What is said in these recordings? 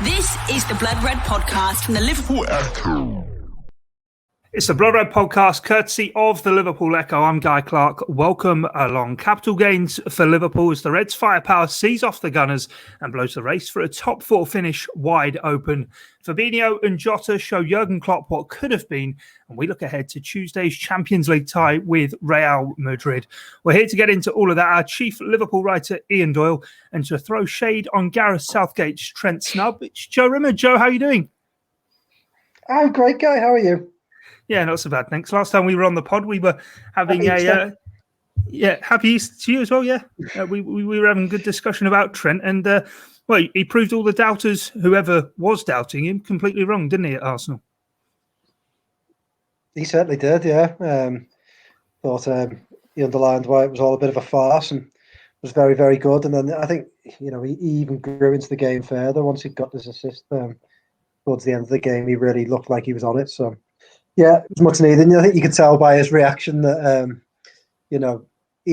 This is the Blood Red Podcast from the Liverpool Echo. It's the Blood Red Podcast, courtesy of the Liverpool Echo. I'm Guy Clarke. Welcome along. Capital gains for Liverpool as the Reds' firepower sees off the Gunners and blows the race for a top four finish wide open. Fabinho and Jota show Jurgen Klopp what could have been, and we look ahead to Tuesday's Champions League tie with Real Madrid. We're here to get into all of that. Our chief Liverpool writer, Ian Doyle, and to throw shade on Gareth Southgate's Trent snub, it's Joe Rimmer. Joe, how are you doing? I'm great, Guy. How are you? Yeah, not so bad, thanks. Last time we were on the pod, we were having happy Easter to you as well. Yeah, we were having a good discussion about Trent, and well, he proved all the doubters, whoever was doubting him, completely wrong, didn't he? At Arsenal, he certainly did. Yeah, thought he underlined why it was all a bit of a farce and was very, very good. And then I think he even grew into the game further once he got this assist. Towards the end of the game, he really looked like he was on it. So. Yeah, it was much needed. And I think you could tell by his reaction that, he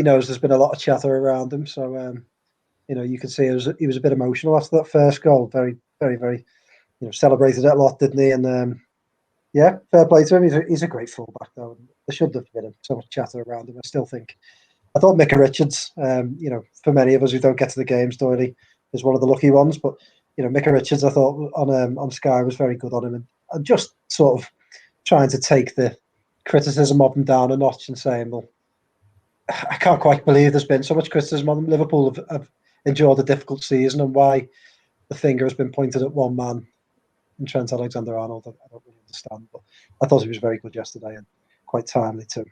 knows there's been a lot of chatter around him. So, you could see he was a bit emotional after that first goal. Very, very, very, celebrated it a lot, didn't he? And, fair play to him. He's a great fullback, though. There shouldn't have been so much chatter around him. I thought Micah Richards, for many of us who don't get to the games, Doyle is one of the lucky ones. But, Micah Richards, I thought on Sky was very good on him. And just sort of trying to take the criticism of him down a notch and saying, well, I can't quite believe there's been so much criticism on them. Liverpool have endured a difficult season, and why the finger has been pointed at one man in Trent Alexander-Arnold, I don't really understand. But I thought he was very good yesterday and quite timely too.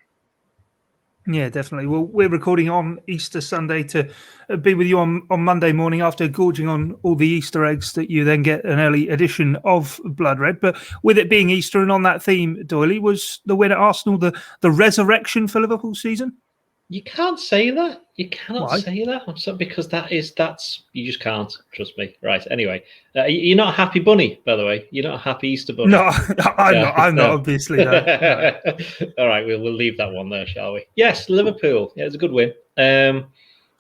Yeah, definitely. Well, we're recording on Easter Sunday to be with you on Monday morning after gorging on all the Easter eggs that you then get an early edition of Blood Red. But with it being Easter and on that theme, Doyle, was the win at Arsenal the resurrection for Liverpool's season? You can't say that. You cannot say that. Because that's you just can't. Trust me. Right. Anyway, you're not a happy bunny, by the way. You're not a happy Easter bunny. No, I'm not. Obviously, no. All right, we'll leave that one there, shall we? Yes, Liverpool. Yeah, it was a good win.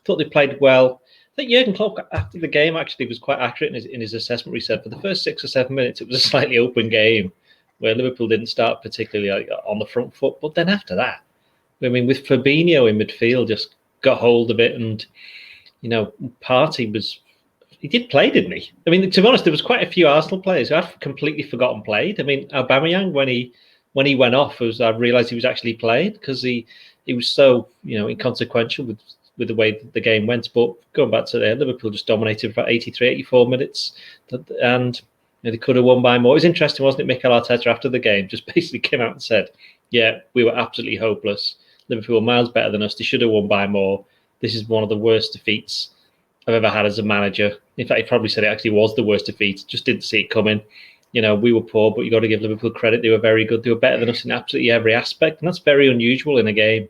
Thought they played well. I think Jurgen Klopp after the game actually was quite accurate in his assessment. He said for the first 6 or 7 minutes it was a slightly open game where Liverpool didn't start particularly on the front foot, but then after that. I mean, with Fabinho in midfield, just got hold of it, and Partey he did play, didn't he? I mean, to be honest, there was quite a few Arsenal players who I've completely forgotten played. I mean, Aubameyang when he went off, I realised he was actually playing because he was so inconsequential with the way the game went. But going back to there, Liverpool just dominated for 83, 84 minutes, and they could have won by more. It was interesting, wasn't it? Mikel Arteta after the game just basically came out and said, "Yeah, we were absolutely hopeless. Liverpool miles better than us. They should have won by more. This is one of the worst defeats I've ever had as a manager." In fact, he probably said it actually was the worst defeat. Just didn't see it coming. We were poor, but you got to give Liverpool credit. They were very good. They were better than us in absolutely every aspect. And that's very unusual in a game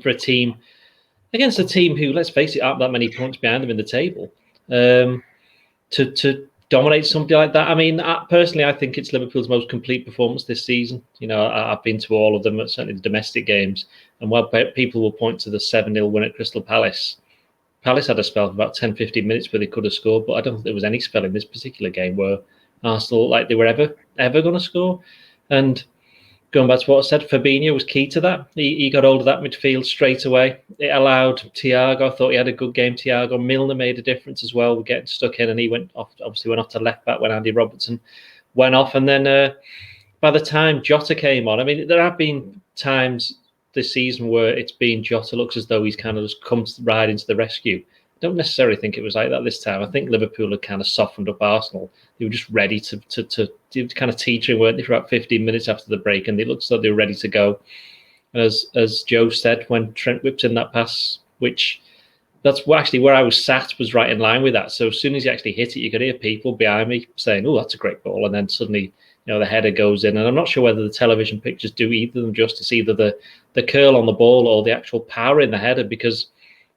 for a team against a team who, let's face it, aren't that many points behind them in the table. To dominate something like that. I mean, personally, I think it's Liverpool's most complete performance this season. I've been to all of them, certainly the domestic games. And while people will point to the 7-0 win at Crystal Palace, Palace had a spell of about 10, 15 minutes where they could have scored, but I don't think there was any spell in this particular game where Arsenal looked like they were ever going to score. And going back to what I said, Fabinho was key to that. He got hold of that midfield straight away. It allowed Thiago. I thought he had a good game. Thiago Milner made a difference as well. We're getting stuck in, and he went off to left back when Andy Robertson went off. And then by the time Jota came on, I mean, there have been times this season where it's been Jota looks as though he's kind of just come right into the rescue. I don't necessarily think it was like that this time. I think Liverpool had kind of softened up Arsenal. They were just ready to kind of teetering, weren't they, for about 15 minutes after the break, and they looked as though they were ready to go. And as Joe said, when Trent whipped in that pass, which that's actually where I was sat, was right in line with that. So as soon as he actually hit it, you could hear people behind me saying, "Oh, that's a great ball," and then suddenly the header goes in. And I'm not sure whether the television pictures do either of them justice, either the curl on the ball or the actual power in the header, because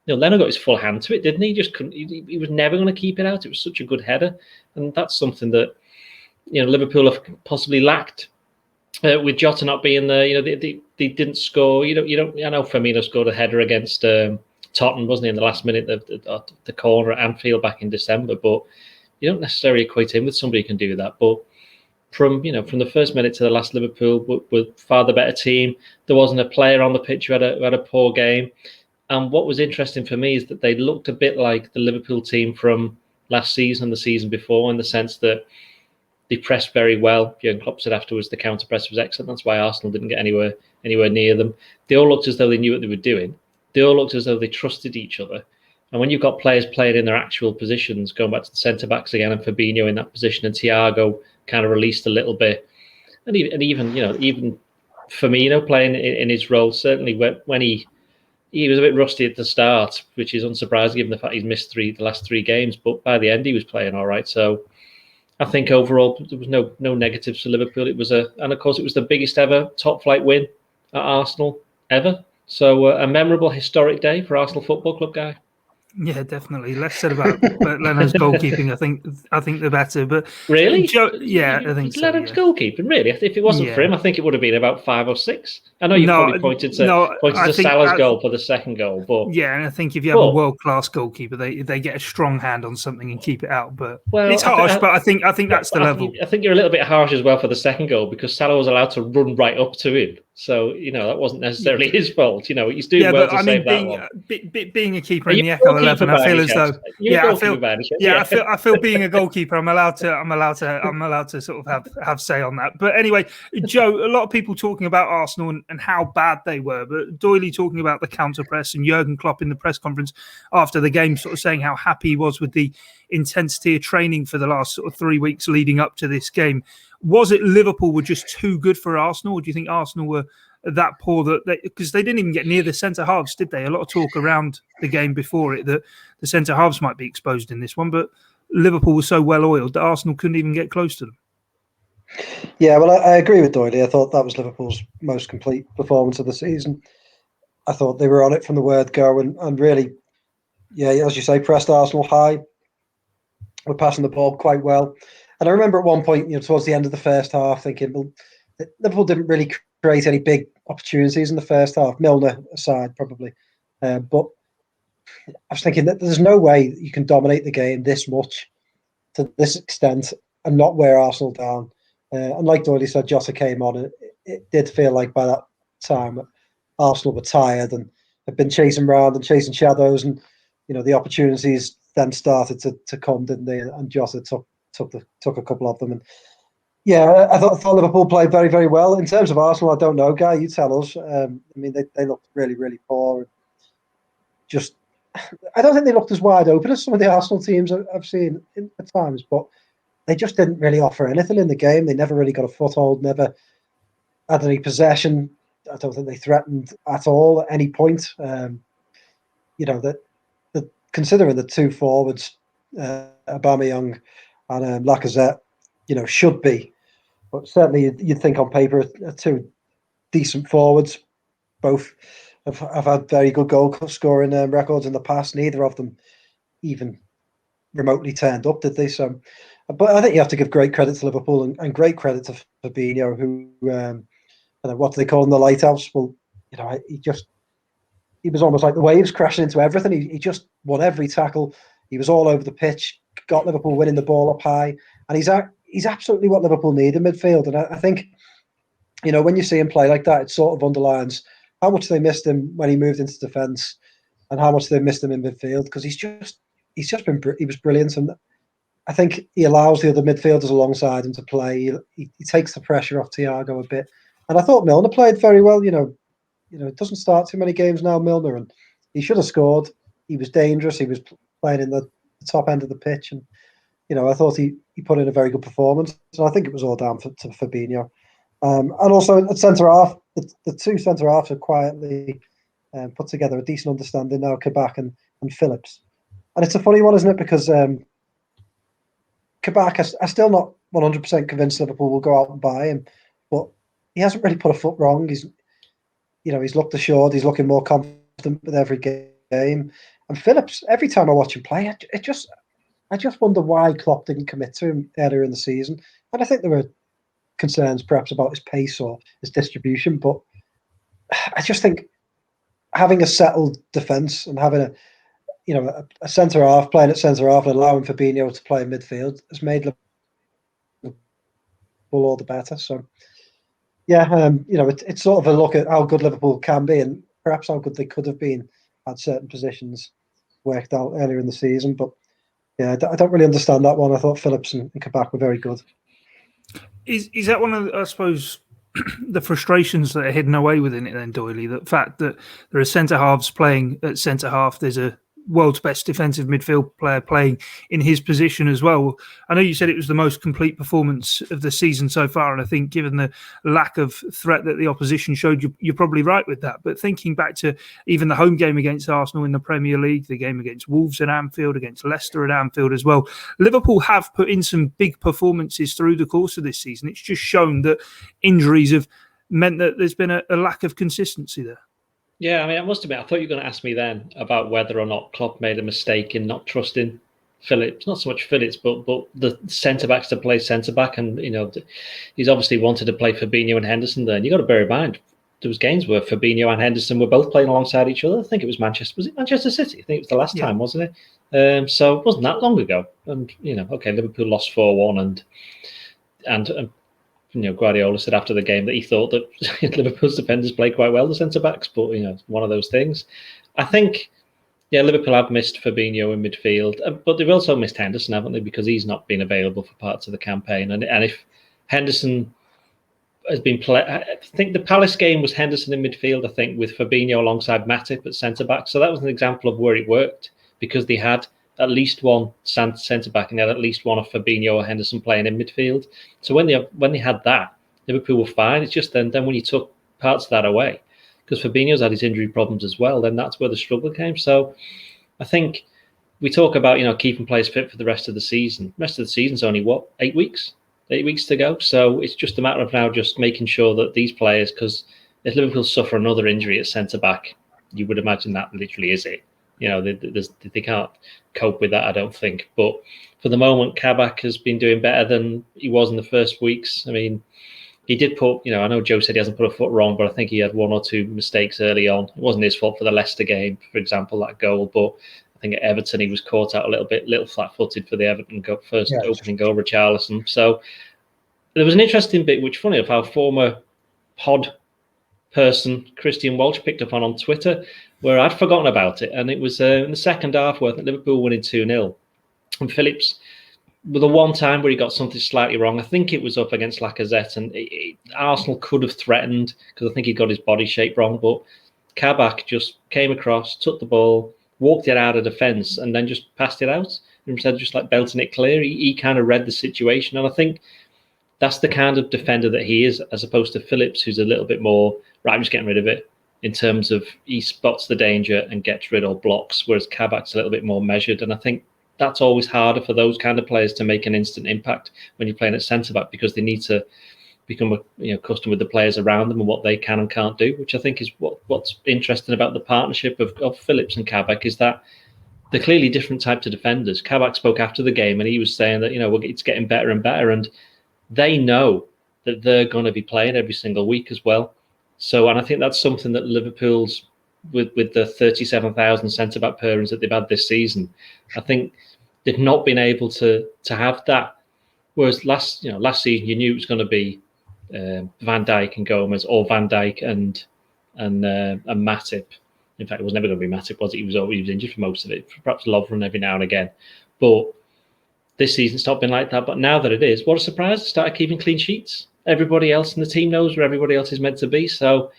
Leno got his full hand to it, didn't he? He just couldn't. He was never going to keep it out. It was such a good header, and that's something that Liverpool have possibly lacked with Jota not being there. They didn't score. I know Firmino scored a header against Tottenham, wasn't he, in the last minute of the corner at Anfield back in December, but you don't necessarily equate him with somebody who can do that. But from the first minute to the last, Liverpool were far the better team. There wasn't a player on the pitch who had a poor game. And what was interesting for me is that they looked a bit like the Liverpool team from last season and the season before, in the sense that they pressed very well. Jurgen Klopp said afterwards the counter press was excellent. That's why Arsenal didn't get anywhere near them. They all looked as though they knew what they were doing. They all looked as though they trusted each other. And when you've got players playing in their actual positions, going back to the centre-backs again, and Fabinho in that position, and Thiago kind of released a little bit, and even Firmino playing in his role, certainly when he was a bit rusty at the start, which is unsurprising given the fact he's missed the last three games, but by the end he was playing all right. So I think overall there was no negatives for Liverpool. And of course it was the biggest ever top flight win at Arsenal ever. So a memorable, historic day for Arsenal Football Club, Guy. Yeah, definitely. Less said about Leno's goalkeeping. I think the better. But really, I think so. Leno's goalkeeping. Really, if it wasn't for him, I think it would have been about 5 or 6. I know you probably pointed to Salah's goal for the second goal, but and I think if you have a world class goalkeeper, they get a strong hand on something and keep it out. But it's harsh. But I think that's the level. I think you're a little bit harsh as well for the second goal, because Salah was allowed to run right up to him. So, that wasn't necessarily his fault. He's doing well to save that one. Being a keeper in the Echo 11, I feel as though I feel being a goalkeeper, I'm allowed to sort of have say on that. But anyway, Joe, a lot of people talking about Arsenal and how bad they were, but Doyle talking about the counter press, and Jurgen Klopp in the press conference after the game sort of saying how happy he was with the intensity of training for the last sort of 3 weeks leading up to this game. Was it Liverpool were just too good for Arsenal, or do you think Arsenal were that poor because they didn't even get near the centre halves, did they? A lot of talk around the game before it that the centre halves might be exposed in this one, but Liverpool was so well oiled that Arsenal couldn't even get close to them. Yeah, well, I agree with Doyle. I thought that was Liverpool's most complete performance of the season. I thought they were on it from the word go, and really, as you say, pressed Arsenal high. Were passing the ball quite well. And I remember at one point, towards the end of the first half, thinking, well, Liverpool didn't really create any big opportunities in the first half, Milner aside, probably. But I was thinking that there's no way you can dominate the game this much, to this extent, and not wear Arsenal down. And like Doyle said, Jota came on. It did feel like by that time Arsenal were tired and had been chasing around and chasing shadows, and the opportunities then started to come, didn't they? And Jota took a couple of them. And I thought Liverpool played very, very well. In terms of Arsenal, I don't know, Guy, you tell us. They looked really, really poor. I don't think they looked as wide open as some of the Arsenal teams I've seen at times, but they just didn't really offer anything in the game. They never really got a foothold, never had any possession. I don't think they threatened at all at any point. Considering the two forwards, Aubameyang and Lacazette, should be, but certainly you'd think on paper are two decent forwards. Both have had very good goal scoring records in the past. Neither of them even remotely turned up, did they? So, but I think you have to give great credit to Liverpool and great credit to Fabinho, who, what do they call him, the lighthouse? Well, he was almost like the waves crashing into everything. He just won every tackle. He was all over the pitch, got Liverpool winning the ball up high, and he's absolutely what Liverpool need in midfield. And I think, when you see him play like that, it sort of underlines how much they missed him when he moved into defence, and how much they missed him in midfield, because he was brilliant. And I think he allows the other midfielders alongside him to play. He takes the pressure off Thiago a bit, and I thought Milner played very well. It doesn't start too many games now, Milner, and he should have scored. He was dangerous. He was playing in the top end of the pitch, and I thought he put in a very good performance. And I think it was all down to Fabinho. And also at centre half, the two centre halves are quietly put together a decent understanding now, Kabak and Phillips. And it's a funny one, isn't it? Because Kabak, I'm still not 100% convinced Liverpool will go out and buy him, but he hasn't really put a foot wrong. He's looked assured. He's looking more confident with every game. And Phillips, every time I watch him play, I just wonder why Klopp didn't commit to him earlier in the season. And I think there were concerns perhaps about his pace or his distribution, but I just think having a settled defence and having a centre half playing at centre half and allowing Fabinho to play in midfield has made Liverpool all the better. So, yeah, it's sort of a look at how good Liverpool can be and perhaps how good they could have been had certain positions worked out earlier in the season. But yeah, I don't really understand that one. I thought Phillips and Kabak were very good. Is that one of, I suppose, the frustrations that are hidden away within it then, Doyle? The fact that there are centre halves playing at centre half, there's a world's best defensive midfield player playing in his position as well. I know you said it was the most complete performance of the season so far, and I think given the lack of threat that the opposition showed, you're probably right with that. But thinking back to even the home game against Arsenal in the Premier League, the game against Wolves at Anfield, against Leicester at Anfield as well, Liverpool have put in some big performances through the course of this season. It's just shown that injuries have meant that there's been a lack of consistency there. Yeah, I mean, I must admit, I thought you were going to ask me then about whether or not Klopp made a mistake in not trusting Phillips. Not so much Phillips, but the centre-backs to play centre-back. And, he's obviously wanted to play Fabinho and Henderson there. And you've got to bear in mind, there was games where Fabinho and Henderson were both playing alongside each other. I think it was Manchester. Was it Manchester City? I think it was the last time, wasn't it? So it wasn't that long ago. And, Liverpool lost 4-1 and Guardiola said after the game that he thought that Liverpool's defenders played quite well, the centre-backs, but, one of those things. I think, Liverpool have missed Fabinho in midfield, but they've also missed Henderson, haven't they, because he's not been available for parts of the campaign. And if Henderson has been I think the Palace game was Henderson in midfield, I think, with Fabinho alongside Matip at centre-back. So that was an example of where it worked, because they had at least one centre-back and they had at least one of Fabinho or Henderson playing in midfield. So when they had that, Liverpool were fine. It's just then when you took parts of that away, because Fabinho's had his injury problems as well, then that's where the struggle came. So I think we talk about, keeping players fit for the rest of the season. The rest of the season's only, 8 weeks? 8 weeks to go. So it's just a matter of now just making sure that these players, because if Liverpool suffer another injury at centre-back, you would imagine that literally is it. They can't cope with that, I don't think. But for the moment, Kabak has been doing better than he was in the first weeks. I mean, he did put, I know Joe said he hasn't put a foot wrong, but I think he had one or two mistakes early on. It wasn't his fault for the Leicester game, for example, that goal. But I think at Everton, he was caught out a little flat-footed for the Everton opening goal, Richarlison. So there was an interesting bit, which funny enough, our former pod person, Christian Walsh, picked up on Twitter, where I'd forgotten about it. And it was in the second half where Liverpool winning 2-0. And Phillips, with the one time where he got something slightly wrong, I think it was up against Lacazette, and Arsenal could have threatened, because I think he got his body shape wrong. But Kabak just came across, took the ball, walked it out of defence, and then just passed it out. Instead of just like belting it clear, he kind of read the situation. And I think that's the kind of defender that he is, as opposed to Phillips, who's a little bit more, right, I'm just getting rid of it, in terms of he spots the danger and gets rid or blocks, whereas Kabak's a little bit more measured. And I think that's always harder for those kind of players to make an instant impact when you're playing at centre-back, because they need to become accustomed with the players around them and what they can and can't do, which I think is what's interesting about the partnership of Phillips and Kabak, is that they're clearly different types of defenders. Kabak spoke after the game and he was saying that, it's getting better and better, and they know that they're going to be playing every single week as well. So, and I think that's something that Liverpool's, with the 37,000 centre-back pairings that they've had this season, I think they've not been able to have that. Whereas last season, you knew it was going to be Van Dijk and Gomez, or Van Dijk and Matip. In fact, it was never going to be Matip, was it? He was injured for most of it. Perhaps Lovren every now and again. But this season, it's not been like that. But now that it is, what a surprise! They started keeping clean sheets. Everybody else in the team knows where everybody else is meant to be. So,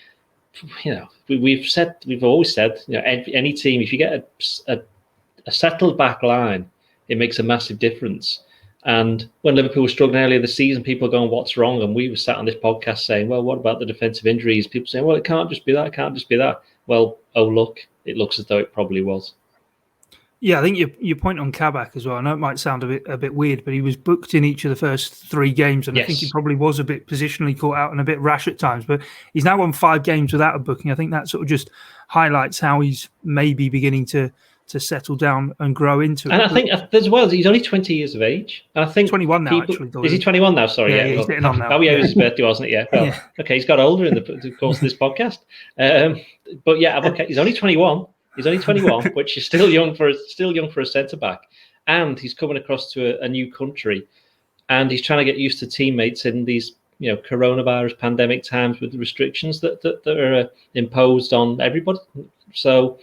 we've always said, any team, if you get a settled back line, it makes a massive difference. And when Liverpool was struggling earlier this season, people were going, what's wrong? And we were sat on this podcast saying, well, what about the defensive injuries? People saying, well, it can't just be that. It can't just be that. Well, oh, look, it looks as though it probably was. Yeah, I think your point on Kabak as well, I know it might sound a bit weird, but he was booked in each of the first 3 games, and yes, I think he probably was a bit positionally caught out and a bit rash at times, but he's now won 5 games without a booking. I think that sort of just highlights how he's maybe beginning to settle down and grow into it. And I think as well, he's only 20 years of age. And I think 21 now, actually. Is he 21 now? Sorry. Yeah, he's getting on now. Oh, yeah, it was his birthday, wasn't it? Yeah. Well, okay, he's got older in the course of this podcast. But yeah, okay, he's only 21. He's only 21, which is still young for a centre back, and he's coming across to a new country, and he's trying to get used to teammates in these coronavirus pandemic times with the restrictions that are imposed on everybody. So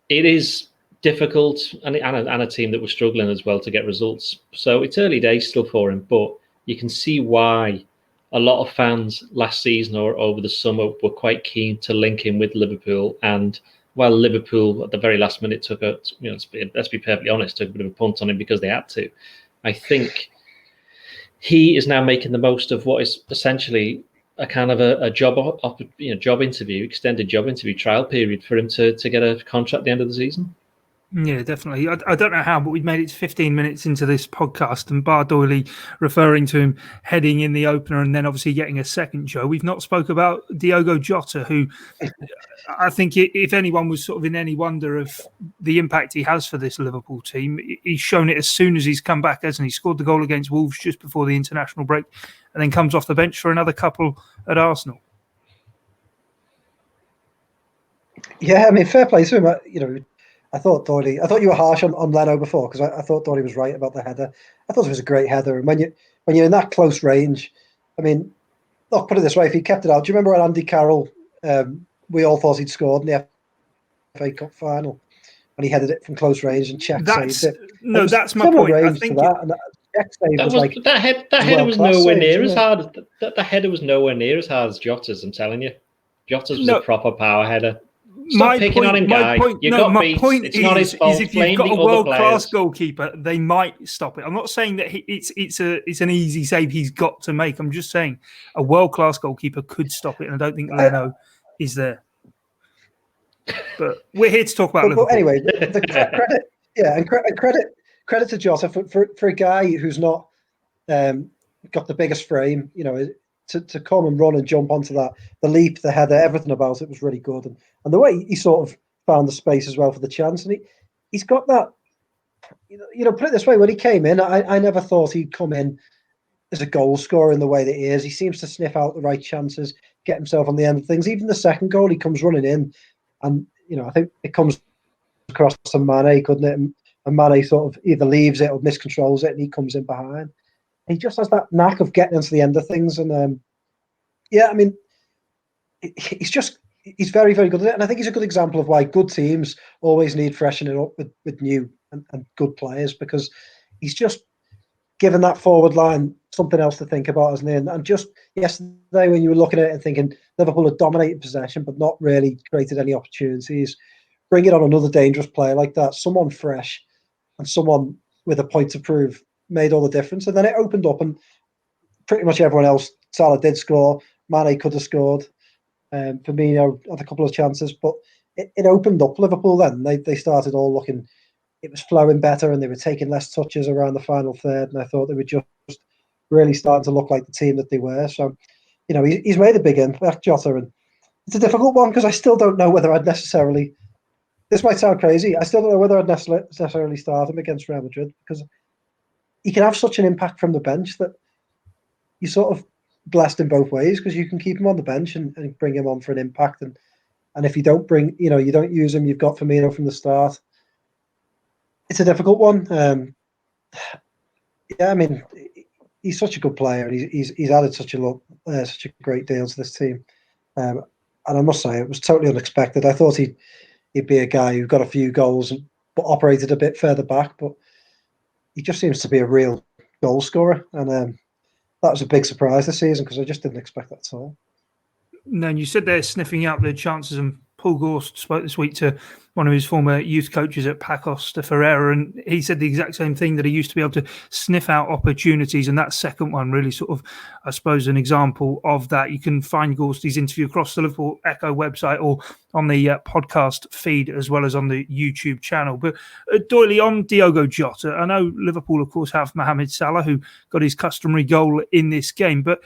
it is difficult, and a team that was struggling as well to get results. So it's early days still for him, but you can see why a lot of fans last season or over the summer were quite keen to link him with Liverpool. And while Liverpool at the very last minute took let's be perfectly honest, took a bit of a punt on him because they had to, I think he is now making the most of what is essentially a kind of a job interview, extended job interview trial period for him to get a contract at the end of the season. Yeah, definitely. I don't know how, but we've made it 15 minutes into this podcast, and bar Doyle referring to him heading in the opener and then obviously getting a second show. We've not spoke about Diogo Jota, who I think if anyone was sort of in any wonder of the impact he has for this Liverpool team, he's shown it as soon as he's come back, hasn't he? Scored the goal against Wolves just before the international break and then comes off the bench for another couple at Arsenal. Yeah, I mean, fair play to him. I thought you were harsh on Leno before, because I thought Doyle was right about the header. I thought it was a great header, and when you're in that close range, I mean, look, put it this way: if he kept it out, do you remember when Andy Carroll? We all thought he'd scored in the FA Cup final, and he headed it from close range and Czech saved it. No, that's my point. I think that header was nowhere near as hard. That header was nowhere near as hard as Jota's. I'm telling you, Jota's was a proper power header. Stop picking on him, Guy. My point is if you've got a world-class goalkeeper, they might stop it. I'm not saying that it's an easy save he's got to make. I'm just saying a world-class goalkeeper could stop it, and I don't think Leno is there. But we're here to talk about Liverpool. But anyway, the credit, and credit to Jota for a guy who's not got the biggest frame, to come and run and jump onto that, the leap, the header, everything about it was really good. And the way he sort of found the space as well for the chance. And he's got that, put it this way, when he came in, I never thought he'd come in as a goal scorer in the way that he is. He seems to sniff out the right chances, get himself on the end of things. Even the second goal, he comes running in. And, I think it comes across to Mane, couldn't it? And Mane sort of either leaves it or miscontrols it, and he comes in behind. He just has that knack of getting into the end of things. And, I mean, he's very, very good at it. And I think he's a good example of why good teams always need freshening up with new and good players, because he's just given that forward line something else to think about, hasn't he? And just yesterday, when you were looking at it and thinking Liverpool had dominated possession but not really created any opportunities, bring it on another dangerous player like that, someone fresh and someone with a point to prove, made all the difference. And then it opened up, and pretty much everyone else, Salah did score, Mane could have scored, Fabinho had a couple of chances, but it opened up Liverpool then. They started all looking, it was flowing better, and they were taking less touches around the final third, and I thought they were just really starting to look like the team that they were. So, he's made a big impact, Jota, and it's a difficult one because I still don't know whether I'd necessarily, this might sound crazy, I still don't know whether I'd necessarily start him against Real Madrid, because he can have such an impact from the bench that you sort of blessed in both ways, because you can keep him on the bench and bring him on for an impact, and if you don't bring, you don't use him, you've got Firmino from the start. It's a difficult one. I mean, he's such a good player, and he's added such a great deal to this team. And I must say, it was totally unexpected. I thought he'd be a guy who got a few goals but operated a bit further back, but he just seems to be a real goal scorer, and that was a big surprise this season, because I just didn't expect that at all. No, and you said they're sniffing out the chances, and Paul Gorst spoke this week to one of his former youth coaches at Pacos de Ferreira, and he said the exact same thing, that he used to be able to sniff out opportunities, and that second one really sort of, I suppose, an example of that. You can find Gorsty's interview across the Liverpool Echo website or on the podcast feed, as well as on the YouTube channel. But Doyle, on Diogo Jota, I know Liverpool, of course, have Mohamed Salah, who got his customary goal in this game, but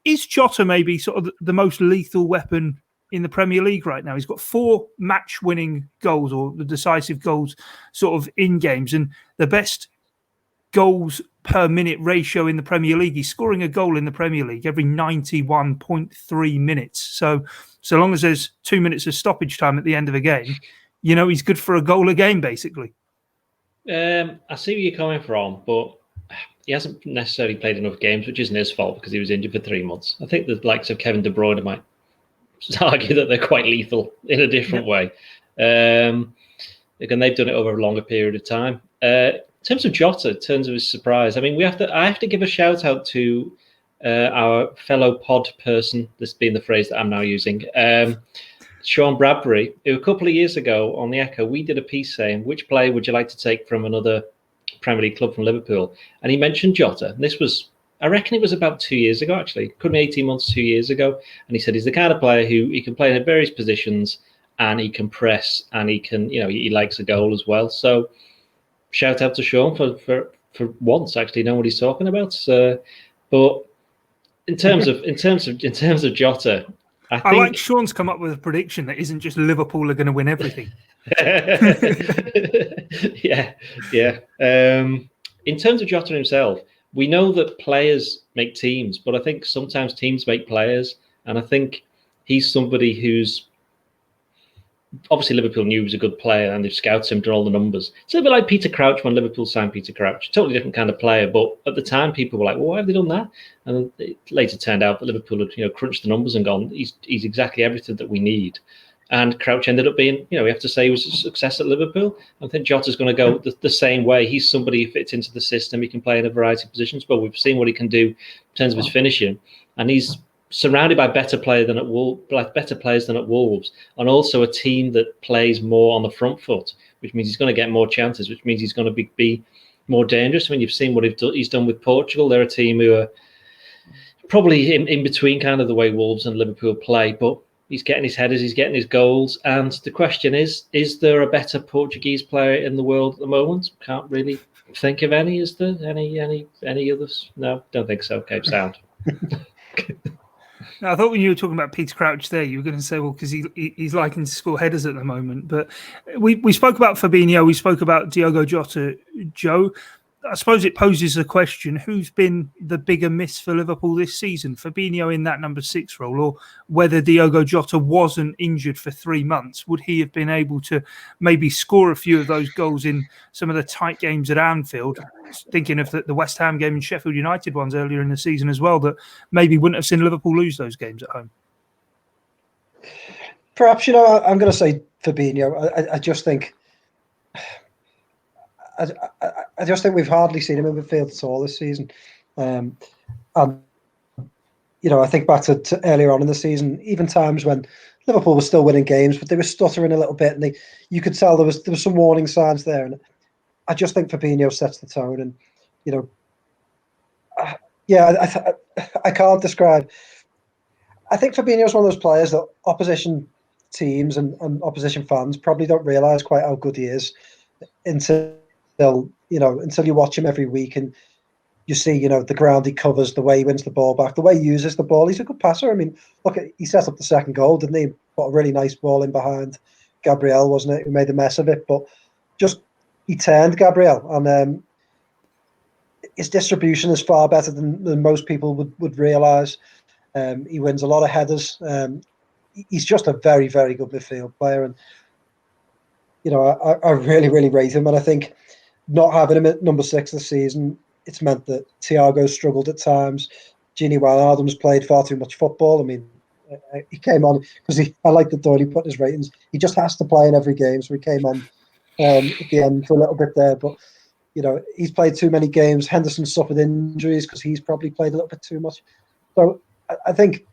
is Jota maybe sort of the most lethal weapon in the Premier League right now? He's got 4 match-winning goals, or the decisive goals, sort of in games, and the best goals per minute ratio in the Premier League. He's scoring a goal in the Premier League every 91.3 minutes. So long as there's 2 minutes of stoppage time at the end of a game, he's good for a goal a game, basically. I see where you're coming from, but he hasn't necessarily played enough games, which isn't his fault because he was injured for 3 months. I think the likes of Kevin De Bruyne might argue that they're quite lethal in a different way. Again, they've done it over a longer period of time. In terms of Jota, in terms of his surprise, I mean, I have to give a shout out to our fellow pod person, this being the phrase that I'm now using, Sean Bradbury, who a couple of years ago on the Echo, we did a piece saying, which player would you like to take from another Premier League club from Liverpool? And he mentioned Jota. And this was, I reckon it was about 2 years ago, actually. Could be 18 months, 2 years ago. And he said he's the kind of player who he can play in various positions and he can press and he can, he likes a goal as well. So shout out to Sean for once actually knowing what he's talking about. But in terms of Jota, I think... like Sean's come up with a prediction that isn't just Liverpool are going to win everything. yeah. In terms of Jota himself, we know that players make teams, but I think sometimes teams make players, and I think he's somebody who's obviously Liverpool knew he was a good player and they've scouted him, done all the numbers. It's a bit like Peter Crouch when Liverpool signed Peter Crouch. Totally different kind of player, but at the time people were like, well, why have they done that? And it later turned out that Liverpool had crunched the numbers and gone, he's exactly everything that we need. And Crouch ended up being, we have to say he was a success at Liverpool. I think Jota's going to go the same way. He's somebody who fits into the system. He can play in a variety of positions, but we've seen what he can do in terms of his finishing. And he's surrounded by better players than at Wolves, and also a team that plays more on the front foot, which means he's going to get more chances, which means he's going to be more dangerous. I mean, you've seen what he's done with Portugal. They're a team who are probably in between kind of the way Wolves and Liverpool play, but he's getting his headers, he's getting his goals. And the question is there a better Portuguese player in the world at the moment? Can't really think of any. Is there any others? No, don't think so. Okay, sound. Now, I thought when you were talking about Peter Crouch there, you were going to say, well, because he's liking to score headers at the moment. But we spoke about Fabinho, we spoke about Diogo Jota. Joe, I suppose it poses a question, who's been the bigger miss for Liverpool this season? Fabinho in that number 6 role, or whether Diogo Jota wasn't injured for 3 months? Would he have been able to maybe score a few of those goals in some of the tight games at Anfield? Thinking of the West Ham game and Sheffield United ones earlier in the season as well, that maybe wouldn't have seen Liverpool lose those games at home. Perhaps, I'm going to say Fabinho. I just think... I just think we've hardly seen him in midfield at all this season. And, I think back to earlier on in the season, even times when Liverpool was still winning games, but they were stuttering a little bit, and you could tell there was some warning signs there. And I just think Fabinho sets the tone. And, I can't describe. I think Fabinho is one of those players that opposition teams and opposition fans probably don't realise quite how good he is until you watch him every week and you see, the ground he covers, the way he wins the ball back, the way he uses the ball. He's a good passer. I mean, look, he set up the second goal, didn't he? Put a really nice ball in behind Gabriel, wasn't it? Who made a mess of it, but just he turned Gabriel, and his distribution is far better than most people would realise. He wins a lot of headers. He's just a very, very good midfield player, and I really, really rate him. And I think not having him at number 6 this season, it's meant that Thiago struggled at times. Gini Wijnaldum's played far too much football. I mean, he came on because I like the Doyle put his ratings. He just has to play in every game, so he came on at the end for a little bit there. But he's played too many games. Henderson suffered injuries because he's probably played a little bit too much. So I think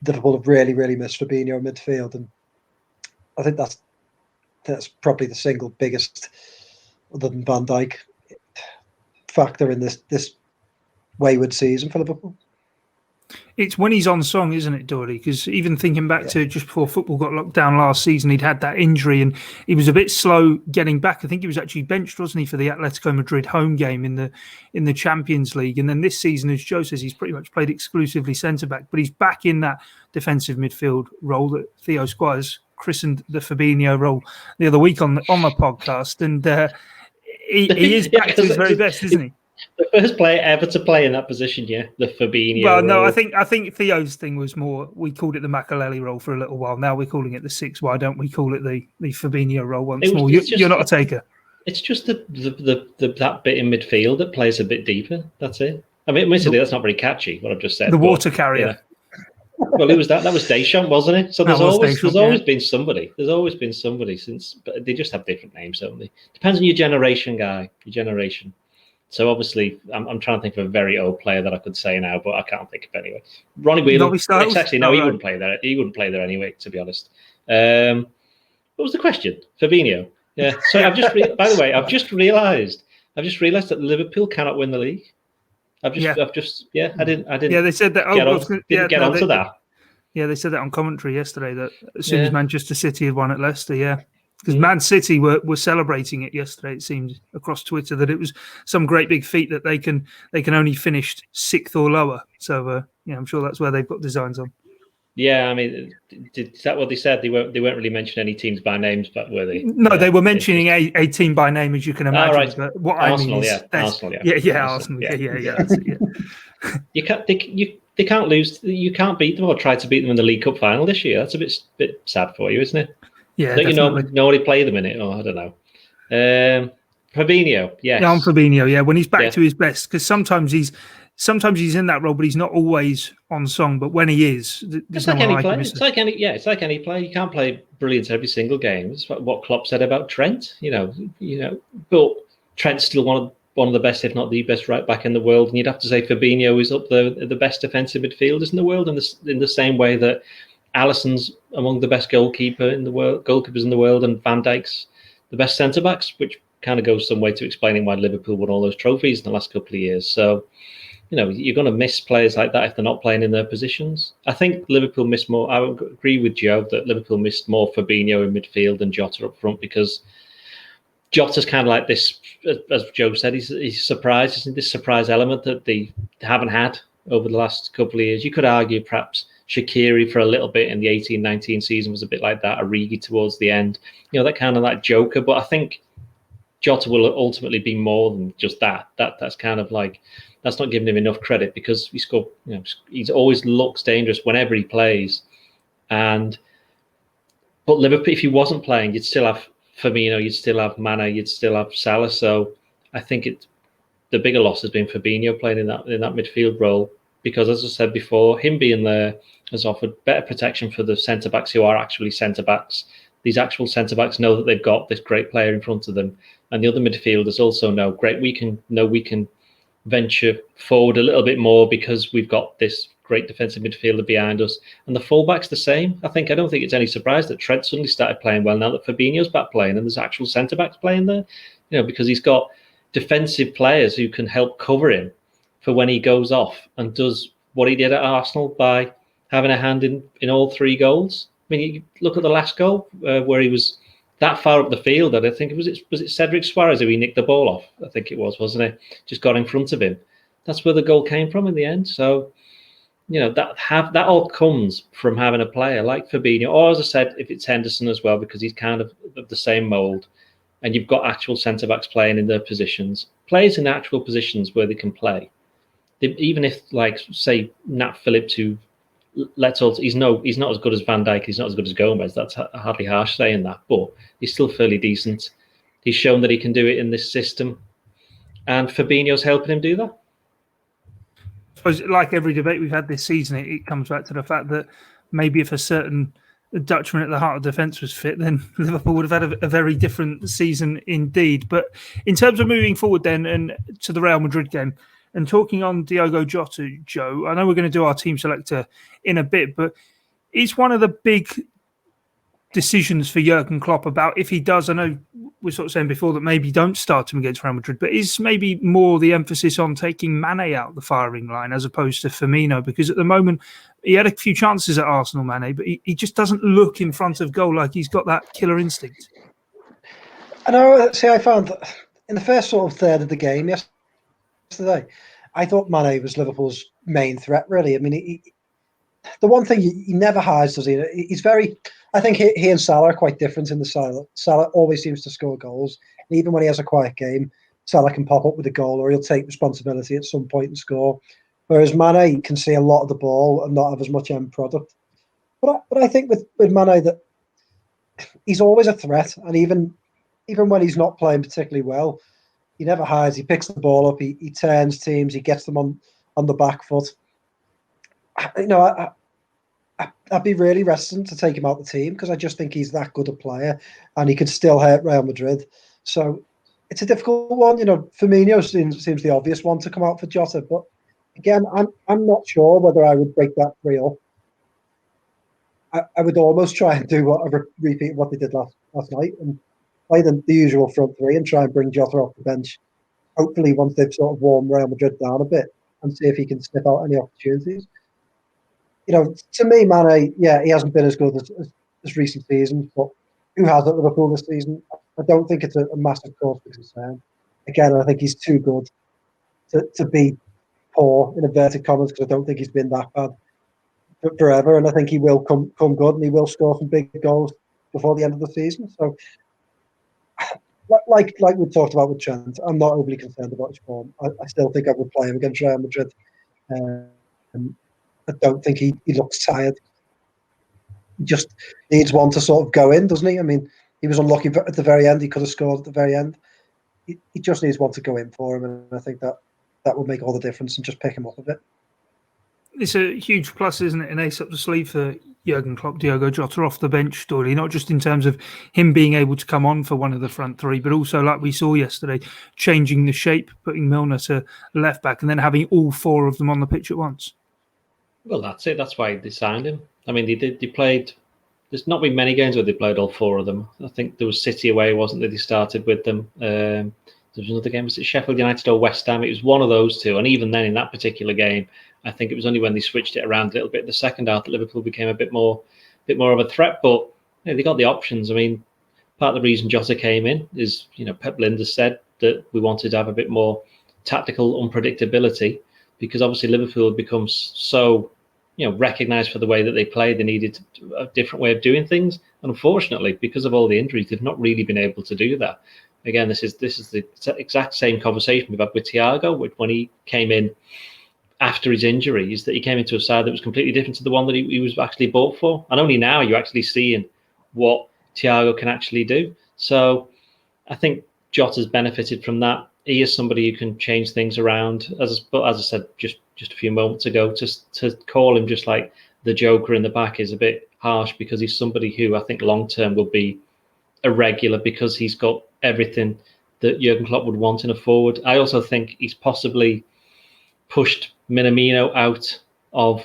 Liverpool have really, really missed Fabinho in midfield, and I think that's probably the single biggest, other than Van Dijk, factor in this wayward season for Liverpool. It's when he's on song, isn't it, Doyle? Because even thinking back to just before football got locked down last season, he'd had that injury and he was a bit slow getting back. I think he was actually benched, wasn't he, for the Atletico Madrid home game in the Champions League. And then this season, as Joe says, he's pretty much played exclusively centre-back, but he's back in that defensive midfield role that Theo Squires christened the Fabinho role the other week on the podcast. And he is back to his very best, isn't he? The first player ever to play in that position, the Fabinho. Well, no, role. I think Theo's thing was more. We called it the Makaleli role for a little while. Now we're calling it the 6. Why don't we call it the Fabinho role once more? You're not a taker. It's just that bit in midfield that plays a bit deeper. That's it. I mean, admittedly, that's not very catchy. What I've just said. The water carrier. Well, who was that? That was Deschamps, wasn't it? So there's always been somebody. There's always been somebody since, but they just have different names, don't they? Depends on your generation, Guy. Your generation. So obviously, I'm trying to think of a very old player that I could say now, but I can't think of anyone. Ronnie Whelan. Actually, no, he wouldn't play there. He wouldn't play there anyway, to be honest. What was the question? Fabinho. Yeah. So by the way, I've just realised that Liverpool cannot win the league. I didn't. Yeah, they said that. Get onto that. Yeah, they said that on commentary yesterday. That as soon as Manchester City had won at Leicester, because Man City were celebrating it yesterday. It seemed across Twitter that it was some great big feat that they can only finish 6th or lower. So I'm sure that's where they've got designs on. Yeah, I mean, is that what they said? They weren't really mentioning any teams by names, but were they? No, they were mentioning a team by name, as you can imagine. Right. But what Arsenal, I mean is, Arsenal, Arsenal, yeah. That's it, yeah. You can't. They can't lose. You can't beat them or try to beat them in the League Cup final this year. That's a bit sad for you, isn't it? Yeah, don't definitely. You nobody play them in it? Oh, I don't know. Fabinho, yes. Yeah, on Fabinho, yeah. When he's back to his best, because sometimes he's in that role, but he's not always on song. But when he is, it's like any player. It's like any player. You can't play brilliant every single game. It's what Klopp said about Trent. But Trent's still one of the best, if not the best, right back in the world. And you'd have to say Fabinho is up there, the best defensive midfielders in the world, in the same way that Alisson's among the best goalkeepers in the world, and Van Dijk's the best centre backs, which kind of goes some way to explaining why Liverpool won all those trophies in the last couple of years. So, you're going to miss players like that if they're not playing in their positions. I think Liverpool missed more. I would agree with Joe that Liverpool missed more Fabinho in midfield than Jota up front, because Jota's kind of like this, as Joe said, he's surprised. Isn't this surprise element that they haven't had over the last couple of years? You could argue perhaps Shaqiri for a little bit in the 18-19 season was a bit like that. Origi towards the end, that kind of like Joker. But I think Jota will ultimately be more than just that. That's kind of like, that's not giving him enough credit, because he scored. He's always looks dangerous whenever he plays. But Liverpool, if he wasn't playing, you'd still have Firmino, you'd still have Mane, you'd still have Salah. So I think the bigger loss has been Fabinho playing in that midfield role, because, as I said before, him being there has offered better protection for the centre backs who are actually centre backs. These actual centre backs know that they've got this great player in front of them, and the other midfielders also know, great, we can venture forward a little bit more because we've got this great defensive midfielder behind us. And the fullback's the same. I don't think it's any surprise that Trent suddenly started playing well now that Fabinho's back playing and there's actual centre backs playing there. Because he's got defensive players who can help cover him for when he goes off and does what he did at Arsenal by having a hand in all 3 goals. I mean, you look at the last goal where he was that far up the field, and I think was it Cedric Suarez who he nicked the ball off? I think it was, wasn't it? Just got in front of him. That's where the goal came from in the end. So, that all comes from having a player like Fabinho, or as I said, if it's Henderson as well, because he's kind of the same mould, and you've got actual centre backs playing in their positions, players in actual positions where they can play. Even if, like, say, Nat Phillips, who he's not as good as Van Dijk, he's not as good as Gomez. That's hardly harsh saying that, but he's still fairly decent. He's shown that he can do it in this system, and Fabinho's helping him do that. I suppose, like every debate we've had this season, it comes back to the fact that maybe if a certain Dutchman at the heart of defence was fit, then Liverpool would have had a very different season indeed. But in terms of moving forward then and to the Real Madrid game, and talking on Diogo Jota, Joe, I know we're going to do our team selector in a bit, but it's one of the big decisions for Jurgen Klopp about if he does. I know we're sort of saying before that maybe don't start him against Real Madrid, but is maybe more the emphasis on taking Mane out the firing line as opposed to Firmino? Because at the moment, he had a few chances at Arsenal, Mane, but he just doesn't look in front of goal like he's got that killer instinct. I know. See, I found that in the first sort of third of the game yesterday, I thought Mane was Liverpool's main threat, really. I mean, the one thing he never hides, does he? He's very... I think he and Salah are quite different in the style. Salah always seems to score goals. And even when he has a quiet game, Salah can pop up with a goal, or he'll take responsibility at some point and score. Whereas Mane can see a lot of the ball and not have as much end product. But I think with Mane that he's always a threat, and even when he's not playing particularly well, he never hides. He picks the ball up, he turns teams, he gets them on the back foot. I'd be really reticent to take him out of the team because I just think he's that good a player, and he could still hurt Real Madrid. So it's a difficult one. Firmino seems the obvious one to come out for Jota, but again, I'm not sure whether I would break that 3 up. I would almost try and do repeat what they did last night and play the usual front three and try and bring Jota off the bench. Hopefully, once they've sort of worn Real Madrid down a bit, and see if he can sniff out any opportunities. To me, Mane, he hasn't been as good as recent seasons, but who has at Liverpool this season? I don't think it's a massive cause for concern. Again, I think he's too good to be poor, in inverted commas, because I don't think he's been that bad forever, and I think he will come good, and he will score some big goals before the end of the season. So, like we talked about with Trent, I'm not overly concerned about his form. I still think I would play him against Real Madrid. I don't think he looks tired. He just needs one to sort of go in, doesn't he? I mean, he was unlucky at the very end. He could have scored at the very end. He just needs one to go in for him, and I think that would make all the difference and just pick him up a bit. It's a huge plus, isn't it? An ace up the sleeve for Jurgen Klopp, Diogo Jota off the bench, Doyle, not just in terms of him being able to come on for one of the front three, but also, like we saw yesterday, changing the shape, putting Milner to left back, and then having all 4 of them on the pitch at once. Well, that's it. That's why they signed him. I mean, they played. There's not been many games where they played all 4 of them. I think there was City away, wasn't there? They started with them. There was another game. Was it Sheffield United or West Ham? It was one of those 2. And even then, in that particular game, I think it was only when they switched it around a little bit in the second half that Liverpool became a bit more of a threat. But they got the options. I mean, part of the reason Jota came in is, Pep Lijnders said that we wanted to have a bit more tactical unpredictability, because obviously Liverpool had become so recognised for the way that they play. They needed a different way of doing things. And unfortunately, because of all the injuries, they've not really been able to do that. Again, this is the exact same conversation we've had with Thiago when he came in after his injuries, that he came into a side that was completely different to the one that he was actually bought for. And only now you're actually seeing what Thiago can actually do. So I think Jota's benefited from that. He is somebody who can change things around. But as I said just a few moments ago, just to call him just like the Joker in the back is a bit harsh, because he's somebody who I think long term will be a regular, because he's got everything that Jurgen Klopp would want in a forward. I also think he's possibly pushed Minamino out of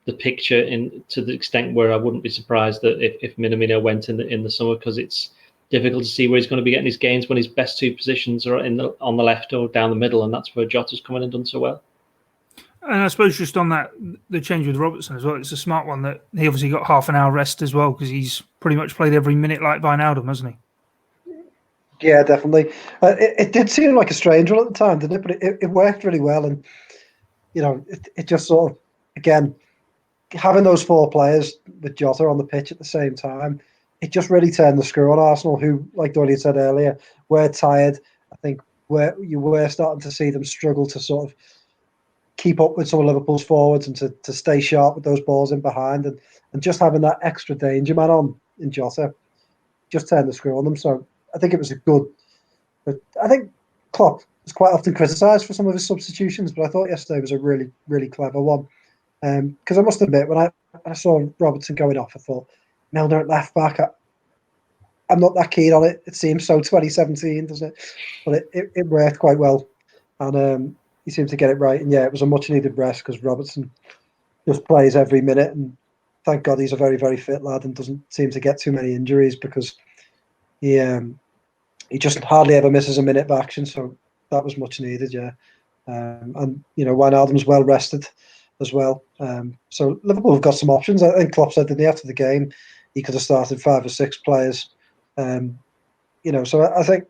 the picture to the extent where I wouldn't be surprised that if Minamino went in the summer, because it's difficult to see where he's going to be getting his gains when his best 2 positions are on the left or down the middle, and that's where Jota's come in and done so well. And I suppose just on that, the change with Robertson as well, it's a smart one that he obviously got half an hour rest as well, because he's pretty much played every minute like Wijnaldum, hasn't he? Yeah, definitely. It did seem like a strange one at the time, didn't it? But it worked really well, and it just sort of, again, having those 4 players with Jota on the pitch at the same time, it just really turned the screw on Arsenal, who, like Doyle said earlier, were tired. I think you were starting to see them struggle to sort of keep up with some of Liverpool's forwards and to stay sharp with those balls in behind, and just having that extra danger man on in Jota just turned the screw on them. So I think it was a good. But I think Klopp is quite often criticised for some of his substitutions, but I thought yesterday was a really, really clever one. Because I must admit, when I saw Robertson going off, I thought, Milner at left back, I'm not that keen on it. It seems so 2017, doesn't it? But it worked quite well. And he seemed to get it right. And yeah, it was a much needed rest, because Robertson just plays every minute. And thank God he's a very, very fit lad and doesn't seem to get too many injuries, because he just hardly ever misses a minute of action. So that was much needed, yeah. And Wijnaldum's well rested as well. So Liverpool have got some options. I think Klopp said, didn't he, after the game, he could have started 5 or 6 players. So I think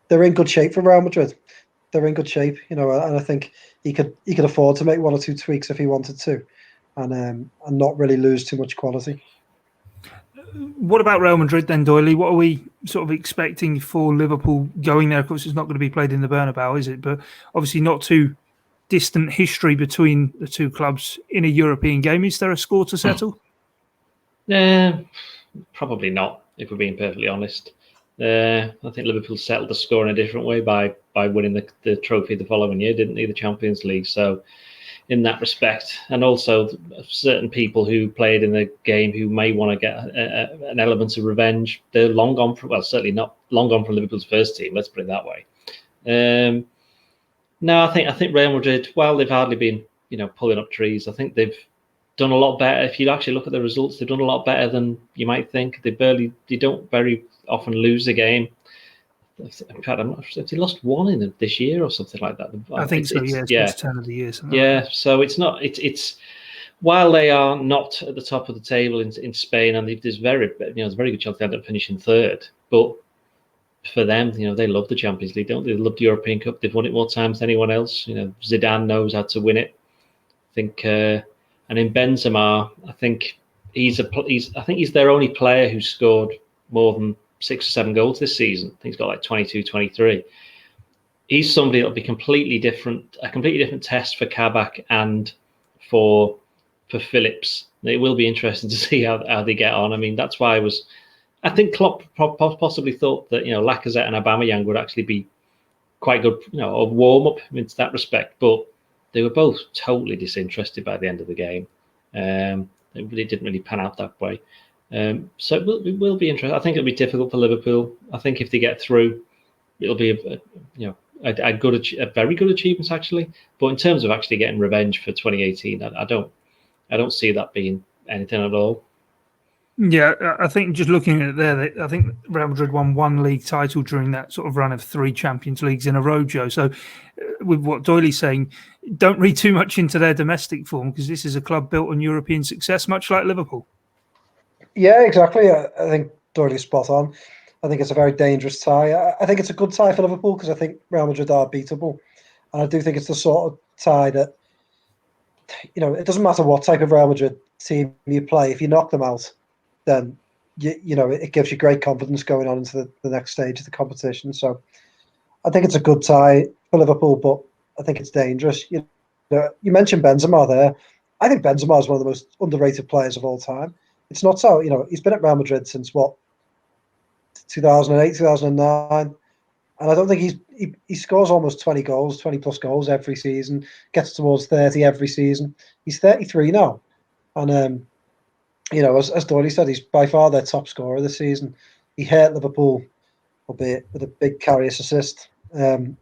they're in good shape for Real Madrid. They're in good shape, and I think he could afford to make 1 or 2 tweaks if he wanted to, and not really lose too much quality. what about Real Madrid then, Doyle? What are we sort of expecting for Liverpool going there? Of course, it's not going to be played in the Bernabeu, is it? But obviously not too distant history between the two clubs in a European game. Is there a score to settle? Probably not, if we're being perfectly honest. I think Liverpool settled the score in a different way by winning the trophy the following year, didn't they? The Champions League. So in that respect, and also certain people who played in the game who may want to get an element of revenge, they're long gone from, well, certainly not long gone from Liverpool's first team, let's put it that way. No, I think Real Madrid, while they've hardly been, pulling up trees, I think they've done a lot better. If you actually look at the results, they've done a lot better than you might think. They don't very often lose a game. In fact, I'm not sure if they lost one in this year or something like that. I think so. It's 10 of the year. Yeah. So it's not. It's while they are not at the top of the table in Spain, and there's there's a very good chance they end up finishing third. But for them, they love the Champions League, don't they? They love the European Cup. They've won it more times than anyone else. Zidane knows how to win it. I think, and in Benzema, I think he's their only player who's scored more than 6 or 7 goals this season. I think he's got like 22, 23. He's somebody that'll be a completely different test for Kabak and for Phillips. It will be interesting to see how they get on. I mean, that's why I think Klopp possibly thought that Lacazette and Aubameyang would actually be quite good, a warm up in that respect. But they were both totally disinterested by the end of the game. It really didn't really pan out that way. So it will be interesting. I think it'll be difficult for Liverpool. I think if they get through, it'll be a very good achievement actually. But in terms of actually getting revenge for 2018, I don't see that being anything at all. Yeah, I think just looking at it there, I think Real Madrid won 1 league title during that sort of run of 3 Champions Leagues in a row, Joe. So with what Doyley's saying, don't read too much into their domestic form, because this is a club built on European success, much like Liverpool. Yeah, exactly. I think Doyley's spot on. I think it's a very dangerous tie. I think it's a good tie for Liverpool because I think Real Madrid are beatable. And I do think it's the sort of tie that, it doesn't matter what type of Real Madrid team you play. If you knock them out, then it gives you great confidence going on into the next stage of the competition. So I think it's a good tie for Liverpool, but I think it's dangerous. You mentioned Benzema there. I think Benzema is one of the most underrated players of all time. It's not so, he's been at Real Madrid since 2008, 2009. And I don't think he scores almost 20 plus goals every season, gets towards 30 every season. He's 33 now. And, as Doyle said, he's by far their top scorer this season. He hurt Liverpool, albeit with a big Karius assist in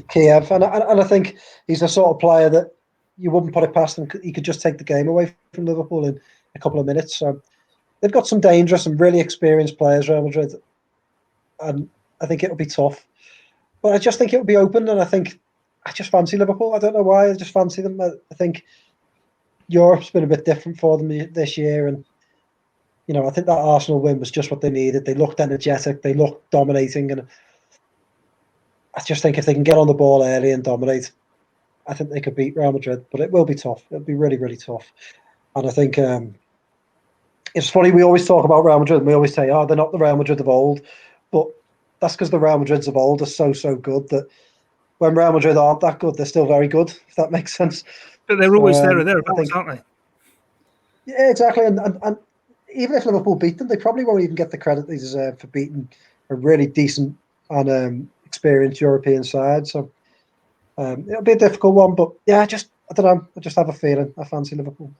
Kiev. And I think he's the sort of player that you wouldn't put it past him. He could just take the game away from Liverpool in a couple of minutes. So they've got some dangerous and really experienced players, Real Madrid. And I think it'll be tough. But I just think it'll be open, and I just fancy Liverpool. I don't know why. I just fancy them. I think Europe's been a bit different for them this year, and I think that Arsenal win was just what they needed. They looked energetic, they looked dominating, and I just think if they can get on the ball early and dominate, I think they could beat Real Madrid. But it will be tough. It'll be really, really tough. And I think it's funny, we always talk about Real Madrid and we always say, they're not the Real Madrid of old, but that's because the Real Madrids of old are so good that when Real Madrid aren't that good, they're still very good, if that makes sense. But they're always there or thereabouts, aren't they? Yeah, exactly. And even if Liverpool beat them, they probably won't even get the credit they deserve for beating a really decent and experienced European side. So it'll be a difficult one. But yeah, I don't know. I just have a feeling. I fancy Liverpool.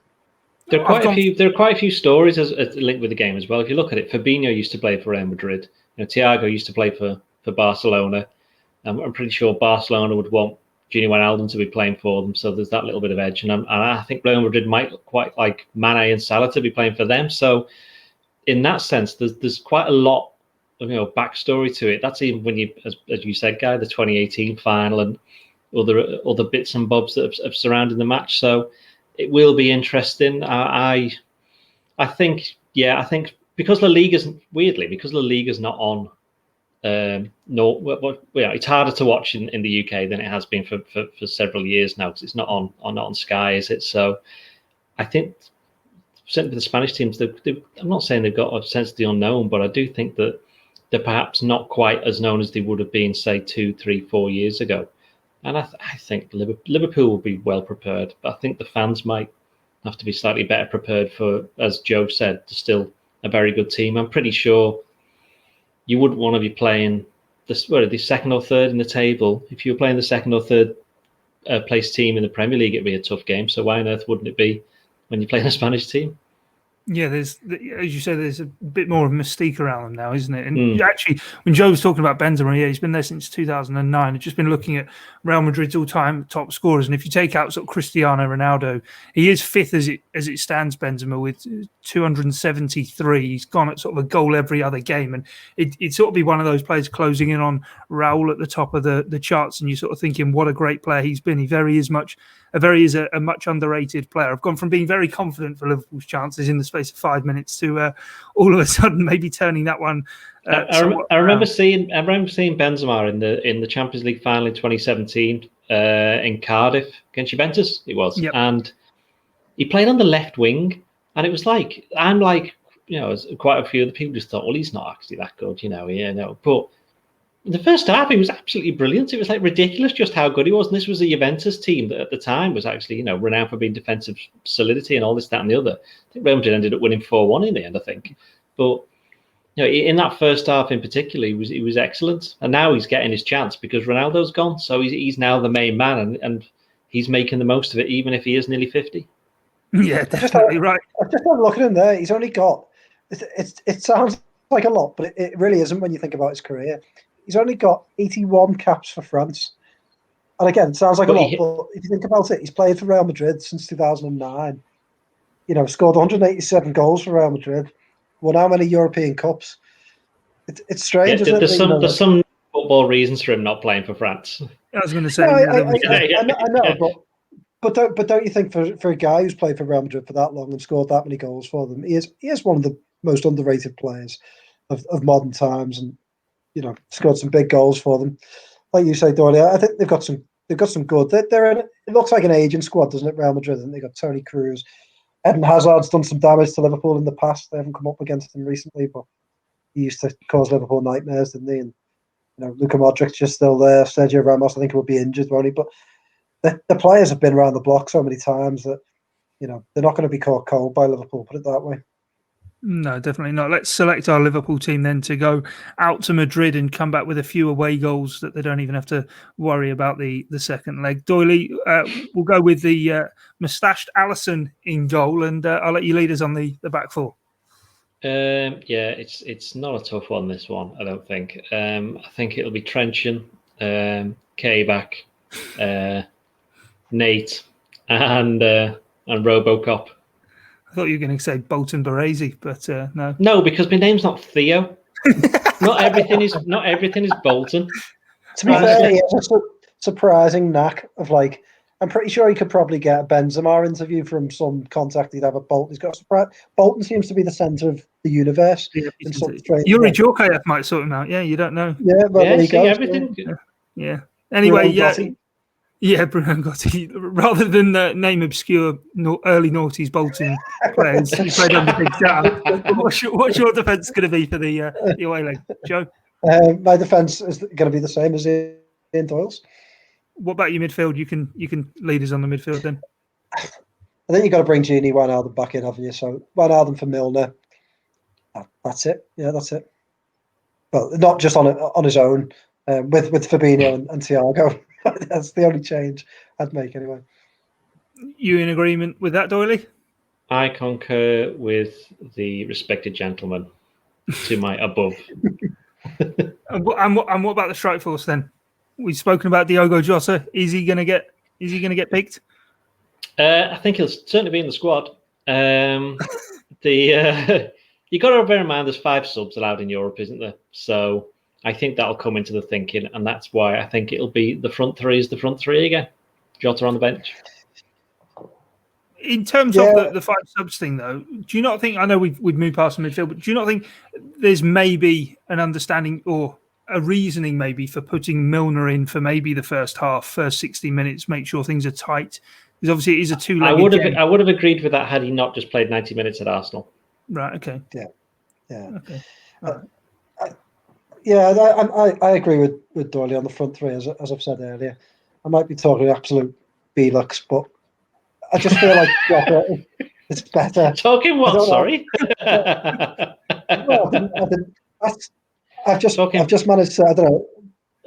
There are quite a few stories as linked with the game as well. If you look at it, Fabinho used to play for Real Madrid. Thiago used to play for Barcelona. I'm pretty sure Barcelona would want Gini Wijnaldum to be playing for them, so there's that little bit of edge. And I think Real Madrid might quite like Mane and Salah to be playing for them. So in that sense, there's quite a lot of backstory to it. That's even when you, as you said, Guy, the 2018 final and other bits and bobs that have surrounded the match. So it will be interesting. I think because La Liga's not on. It's harder to watch in the UK than it has been for several years now because it's not on Sky, is it? So I think certainly for the Spanish teams, I'm not saying they've got a sense of the unknown, but I do think that they're perhaps not quite as known as they would have been, say, 2, 3, 4 years ago. And I think Liverpool will be well prepared, but I think the fans might have to be slightly better prepared for, as Joe said, still a very good team. I'm pretty sure you wouldn't want to be playing the second or third in the table. If you were playing the second or third place team in the Premier League, it'd be a tough game. So why on earth wouldn't it be when you're playing a Spanish team? Yeah, as you said, there's a bit more of mystique around them now, isn't it? And actually, when Joe was talking about Benzema, he's been there since 2009. I've just been looking at Real Madrid's all-time top scorers, and if you take out sort of Cristiano Ronaldo, he is fifth as it stands. Benzema with 273. He's gone at sort of a goal every other game, and it sort of be one of those players closing in on Raul at the top of the charts, and you're sort of thinking, what a great player he's been. He is a much underrated player. I've gone from being very confident for Liverpool's chances in the space of 5 minutes to all of a sudden maybe turning that one. I remember seeing Benzema in the Champions League final in 2017 in Cardiff against Juventus. It was, yep. And he played on the left wing, and it was like as quite a few of the people just thought, well, he's not actually that good, but. In the first half, he was absolutely brilliant. It was like ridiculous just how good he was. And this was a Juventus team that at the time was actually, renowned for being defensive solidity and all this, that, and the other. I think Real Madrid ended up winning 4-1 in the end, I think. But in that first half in particular, he was excellent. And now he's getting his chance because Ronaldo's gone. So he's now the main man, and he's making the most of it, even if he is nearly 50. Yeah, definitely right. I just had a look at him there. He's only got it sounds like a lot, but it really isn't when you think about his career. He's only got 81 caps for France. And again, it sounds like a lot, but if you think about it, he's played for Real Madrid since 2009. Scored 187 goals for Real Madrid. Won how many European Cups? It's strange, isn't it? There's some football reasons for him not playing for France. I was going to say. I know, but don't you think for a guy who's played for Real Madrid for that long and scored that many goals for them, he is one of the most underrated players of modern times, and scored some big goals for them. Like you say, Doyle, I think they've got some good. It looks like an aging squad, doesn't it, Real Madrid? And they got Toni Kroos. Eden Hazard's done some damage to Liverpool in the past. They haven't come up against them recently, but he used to cause Liverpool nightmares, didn't he? And Luka Modric's just still there. Sergio Ramos, I think, will be injured, won't he? But the players have been around the block so many times that they're not going to be caught cold by Liverpool. Put it that way. No, definitely not. Let's select our Liverpool team then to go out to Madrid and come back with a few away goals that they don't even have to worry about the second leg. Doyle, we'll go with the moustached Alisson in goal, and I'll let you lead us on the back four. It's not a tough one, this one, I don't think. I think it'll be Trenchen, K-back, Nate, and Robocop. I thought you were going to say Bolton Baresi, but no. No, because my name's not Theo. not everything is Bolton. To be fair, he has a surprising knack of I'm pretty sure he could probably get a Benzema interview from some contact he'd have at Bolton. He's got a surprise. Bolton seems to be the centre of the universe. Yeah, Yuri Djorkaeff might sort him out. Yeah, you don't know. Yeah, but there he goes. Everything. Yeah. Anyway, Bruno Gotti. Rather than name obscure early noughties Bolton players, he played on the big down. What's your defence going to be for the away leg, Joe? My defence is going to be the same as Ian Doyle's. What about your midfield? You can lead us on the midfield then. I think you've got to bring Gini Wijnaldum back in, haven't you? So Wijnaldum for Milner. That's it. Yeah, that's it. But not just on his own. With Fabinho and Thiago. That's the only change I'd make anyway. You in agreement with that, Doyle? I concur with the respected gentleman to my above. And what about the strike force then? We've spoken about Diogo Jota. Is he going to get picked? I think he'll certainly be in the squad. You got to bear in mind there's 5 subs allowed in Europe, isn't there? So I think that'll come into the thinking, and that's why I think it'll be the front three is the front three again. Jota on the bench. In terms of the 5 subs thing, though, do you not think? I know we've moved past the midfield, but do you not think there's maybe an understanding or a reasoning maybe for putting Milner in for maybe the first 60 minutes, make sure things are tight, Because obviously it is a two-legged I would have agreed with that had he not just played 90 minutes at Arsenal. Right. Okay. Yeah. Okay. I agree with Doyle on the front three, as I've said earlier. I might be talking absolute B-lux, but I just feel like it's better. Talking what? Sorry. I've just managed to. I don't know.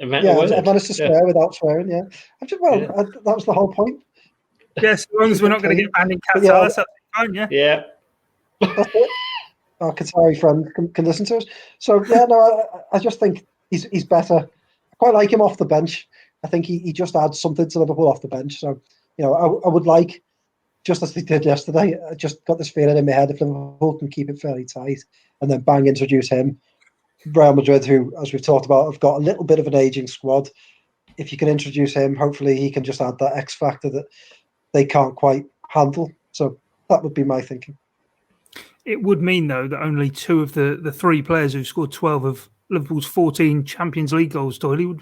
I've managed to swear without swearing. Yeah, that was the whole point. Yes, as long as we're not going to get banned in Qatar, that's fine. Yeah. Yeah. That's it. Our Qatari friend can listen to us. So I just think he's better. I quite like him off the bench. I think he just adds something to Liverpool off the bench. So I would like, just as they did yesterday, I just got this feeling in my head if Liverpool can keep it fairly tight and then bang introduce him. Real Madrid, who, as we've talked about, have got a little bit of an aging squad. If you can introduce him, hopefully he can just add that X factor that they can't quite handle. So that would be my thinking. It would mean, though, that only two of the three players who scored 12 of Liverpool's 14 Champions League goals, Doyle,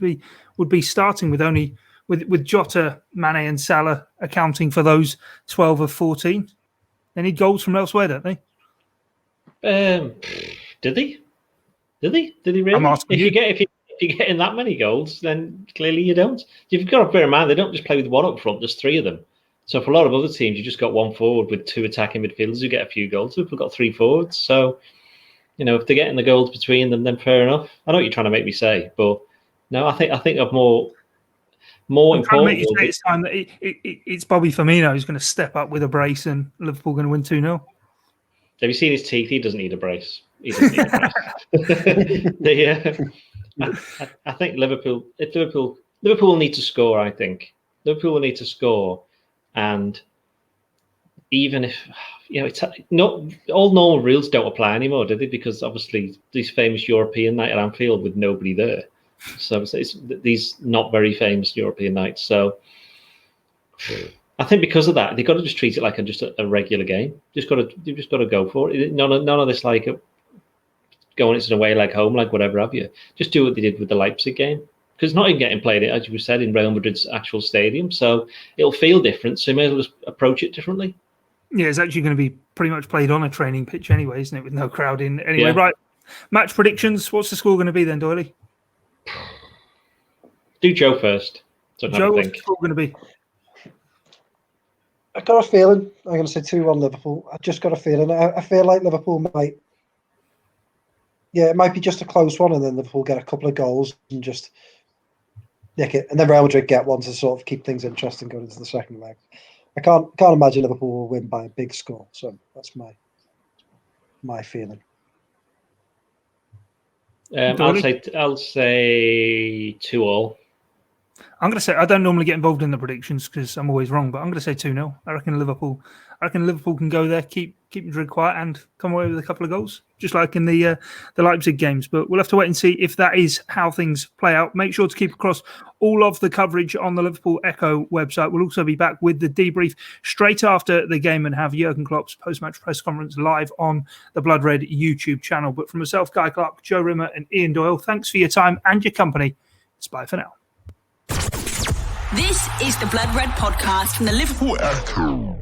would be starting with Jota, Mane and Salah accounting for those 12 of 14. They need goals from elsewhere, don't they? Did they? Did he really? I'm asking you. If you're getting that many goals, then clearly you don't. You've got to bear in mind they don't just play with one up front. There's three of them. So for a lot of other teams, you just got one forward with two attacking midfielders who get a few goals. We've got three forwards. So, if they're getting the goals between them, then fair enough. I know what you're trying to make me say, but no, I think of more important. It's time that it's Bobby Firmino who's going to step up with a brace and Liverpool going to win 2-0. Have you seen his teeth? He doesn't need a brace. He doesn't need a brace. I think Liverpool will need to score. I think Liverpool will need to score. And even if it's not all normal rules don't apply anymore, do they? Because obviously these famous European night at Anfield with nobody there, so it's these not very famous European nights. So I think because of that, they've got to just treat it like just a regular game. You've just got to go for it. None of this like going it's an away like home, like whatever have you. Just do what they did with the Leipzig game. Because it's not even getting played, as you said, in Real Madrid's actual stadium. So it'll feel different. So you may as well just approach it differently. Yeah, it's actually going to be pretty much played on a training pitch anyway, isn't it? With no crowd in. Anyway, Right. Match predictions. What's the score going to be then, Doyle? Do Joe first. Joe, what's the score going to be? I've got a feeling. I'm going to say 2-1 Liverpool. I've just got a feeling. I feel like Liverpool might... Yeah, it might be just a close one and then Liverpool get a couple of goals and just... nick it, and then Real Madrid get one to sort of keep things interesting going into the second leg. I can't imagine Liverpool will win by a big score, so that's my feeling. I'll say 2-2. I'm going to say I don't normally get involved in the predictions because I'm always wrong, but I'm going to say 2-0. I reckon Liverpool can go there, keep Madrid quiet, and come away with a couple of goals, just like in the Leipzig games. But we'll have to wait and see if that is how things play out. Make sure to keep across all of the coverage on the Liverpool Echo website. We'll also be back with the debrief straight after the game and have Jurgen Klopp's post-match press conference live on the Blood Red YouTube channel. But from myself, Guy Clarke, Joe Rimmer, and Ian Doyle, thanks for your time and your company. It's bye for now. This is the Blood Red podcast from the Liverpool Echo.